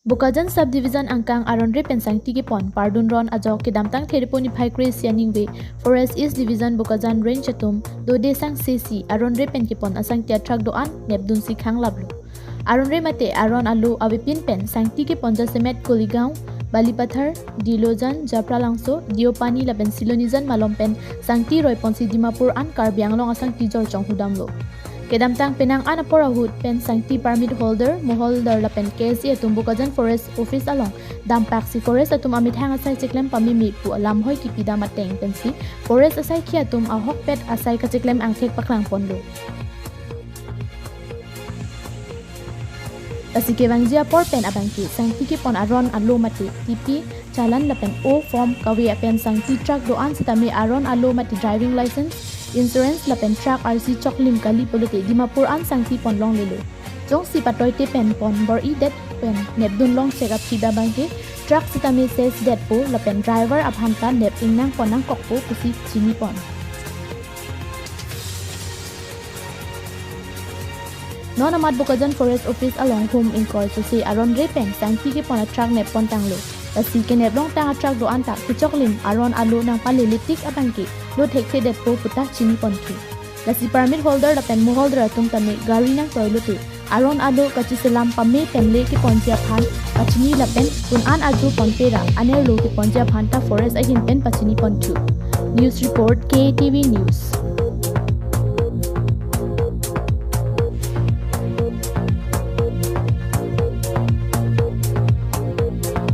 Bokajan subdivision angkang aronre pensangti kepon pardun ron ajok kedamtang theriponi phaikre sianingwe forest east division Bokajan range atum dode sang sesi aronre pen kepon asang tiatrak doan nepdun sikhang lablu aronre mate aron alu awipin pen sangti kepon jasemet koligau balipathar dilojan japralangso diopani laben silonizan malompen sangti roiponsi dimapur an karbianglong asang tijor chonghudamlo kedamtang penang anaporahut pen sangti permit holder moholder la pen kesi atum Bokajan forest office along dampak si forest atum amit hang asai chiklem pamimi pu alam hoi ki pida mateng pensi forest asai ki atum ahok pet asai ka chiklem angthek paklang ponlo asike wangjia por pen abangki sangti ki pon aron alo mati tipi chalan la pen o form kawi pen sangti truck doan sitami aron alo mati driving license insurance la pen truck RC choklim kali polote dimapur an sangti pon long lelo jong si patoy te pen pon bor i det pen nepdun long check up pida bangke truck sitami says det po la pen driver abhanta nep ingnang ponang kokpo pusi chini pon non amat Bokajan forest office along home in call to say aron re pen sangti ke pon truck nep pon tanglo asi kenep long tang truck do anta pichoklim aron alu nang palilitik abangke lo thekse det po puta chini pon thu lasi permit holder la pen mo holder atum tame gari nang toilote aron alu kachi selam pame penle ke ponjia phan achini la pen kun an aju pon pera aner lo ke ponjia phan ta forest agin pen pachini pon thu news report KTV news